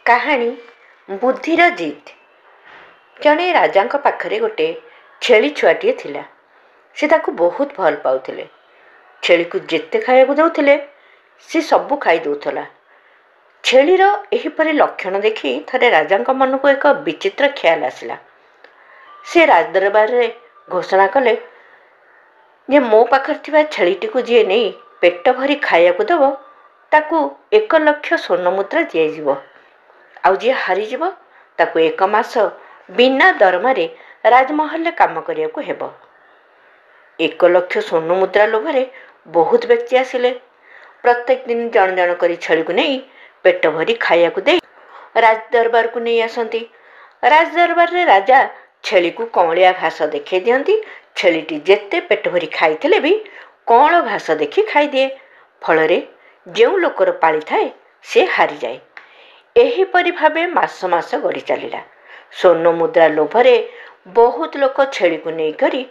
କାହାଣୀ ବୁଦ୍ଧିର ଜିତ୍। ଜଣେ ରାଜାଙ୍କ ପାଖରେ ଗୋଟେ ଛେଳି ଛୁଆଟିଏ ଥିଲା। ସେ ତାକୁ ବହୁତ ଭଲ ପାଉଥିଲେ। ଛେଳିକୁ ଯେତେ ଖାଇବାକୁ ଦେଉଥିଲେ ସେ ସବୁ ଖାଇ ଦେଉଥିଲା। ଛେଳିର ଏହିପରି ଲକ୍ଷଣ ଦେଖି ଥରେ ରାଜାଙ୍କ ମନକୁ ଏକ ବିଚିତ୍ର ଖିଆଲ ଆସିଲା। ସେ ରାଜଦରବାରରେ ଘୋଷଣା କଲେ ଯେ ମୋ ପାଖରେ ଥିବା ଛେଳିଟିକୁ ଯିଏ ନେଇ ପେଟ ଭରି ଖାଇବାକୁ ଦେବ ତାକୁ 1,00,000 ସ୍ୱର୍ଣ୍ଣମୁଦ୍ରା ଦିଆଯିବ। ଆଉ ଯିଏ ହାରିଯିବ ତାକୁ 1 ମାସ ବିନା ଦରମାରେ ରାଜମହଲରେ କାମ କରିବାକୁ ହେବ। 1,00,000 ସ୍ୱର୍ଣ୍ଣମୁଦ୍ରା ଲୋଭରେ ବହୁତ ବ୍ୟକ୍ତି ଆସିଲେ। ପ୍ରତ୍ୟେକ ଦିନ ଜଣ ଜଣ କରି ଛେଳିକୁ ନେଇ ପେଟ ଭରି ଖାଇବାକୁ ଦେଇ ରାଜଦରବାରକୁ ନେଇ ଆସନ୍ତି। ରାଜଦରବାରରେ ରାଜା ଛେଳିକୁ କଅଁଳିଆ ଘାସ ଦେଖାଇ ଦିଅନ୍ତି। ଛେଳିଟି ଯେତେ ପେଟ ଭରି ଖାଇଥିଲେ ବି କଅଁଳ ଘାସ ଦେଖି ଖାଇଦିଏ। ଫଳରେ ଯେଉଁ ଲୋକର ପାଳି ଥାଏ ସେ ହାରିଯାଏ। ଏହିପରି ଭାବେ ମାସ ମାସ ଗଡ଼ି ଚାଲିଲା। ସ୍ୱର୍ଣ୍ଣମୁଦ୍ରା ଲୋଭରେ ବହୁତ ଲୋକ ଛେଳିକୁ ନେଇକରି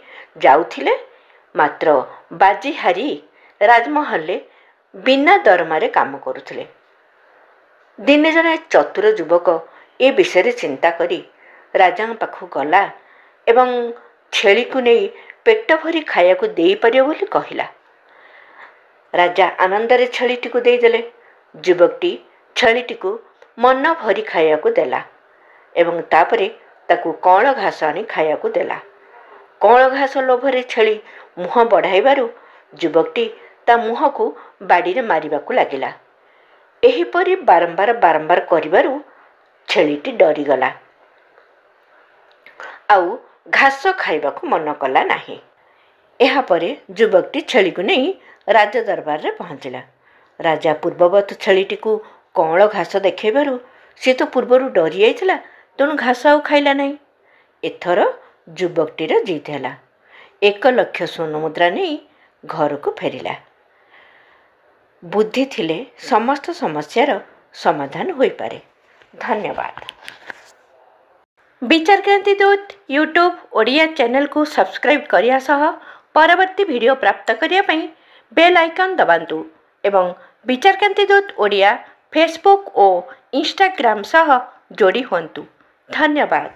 ଯାଉଥିଲେ, ମାତ୍ର ବାଜି ହାରି ରାଜମହଲରେ ବିନା ଦରମାରେ କାମ କରୁଥିଲେ। ଦିନେ ଜଣେ ଚତୁର ଯୁବକ ଏ ବିଷୟରେ ଚିନ୍ତା କରି ରାଜାଙ୍କ ପାଖକୁ ଗଲା ଏବଂ ଛେଳିକୁ ନେଇ ପେଟ ଭରି ଖାଇବାକୁ ଦେଇପାରିବ ବୋଲି କହିଲା। ରାଜା ଆନନ୍ଦରେ ଛେଳିଟିକୁ ଦେଇଦେଲେ। ଯୁବକଟି ଛେଳିଟିକୁ ମନ ଭରି ଖାଇବାକୁ ଦେଲା ଏବଂ ତାପରେ ତାକୁ କଅଁଳ ଘାସ ଆଣି ଖାଇବାକୁ ଦେଲା। କଅଁଳ ଘାସ ଲୋଭରେ ଛେଳି ମୁହଁ ବଢ଼ାଇବାରୁ ଯୁବକଟି ତା ମୁହଁକୁ ବାଡ଼ିରେ ମାରିବାକୁ ଲାଗିଲା। ଏହିପରି ବାରମ୍ବାର କରିବାରୁ ଛେଳିଟି ଡରିଗଲା ଆଉ ଘାସ ଖାଇବାକୁ ମନ କଲା ନାହିଁ। ଏହାପରେ ଯୁବକଟି ଛେଳିକୁ ନେଇ ରାଜ ଦରବାରରେ ପହଞ୍ଚିଲା। ରାଜା ପୂର୍ବବତ୍ ଛେଳିଟିକୁ କଅଁଳ ଘାସ ଦେଖାଇବାରୁ ସେ ତ ପୂର୍ବରୁ ଡରି ଯାଇଥିଲା, ତେଣୁ ଘାସ ଆଉ ଖାଇଲା ନାହିଁ। ଏଥର ଯୁବକଟିର ଜିଦ୍ ହେଲା। 1,00,000 ସ୍ୱର୍ଣ୍ଣମୁଦ୍ରା ନେଇ ଘରକୁ ଫେରିଲା। ବୁଦ୍ଧି ଥିଲେ ସମସ୍ତ ସମସ୍ୟାର ସମାଧାନ ହୋଇପାରେ। ଧନ୍ୟବାଦ। ବିଚାରକ୍ରାନ୍ତି ଦୂତ ୟୁଟ୍ୟୁବ୍ ଓଡ଼ିଆ ଚ୍ୟାନେଲକୁ ସବସ୍କ୍ରାଇବ୍ କରିବା ସହ ପରବର୍ତ୍ତୀ ଭିଡ଼ିଓ ପ୍ରାପ୍ତ କରିବା ପାଇଁ ବେଲ୍ ଆଇକନ୍ ଦବାନ୍ତୁ ଏବଂ ବିଚାରକ୍ରାନ୍ତି ଦୂତ ଓଡ଼ିଆ ଫେସବୁକ୍ ଓ ଇନଷ୍ଟାଗ୍ରାମ ସହ ଯୋଡ଼ି ହୁଅନ୍ତୁ। ଧନ୍ୟବାଦ।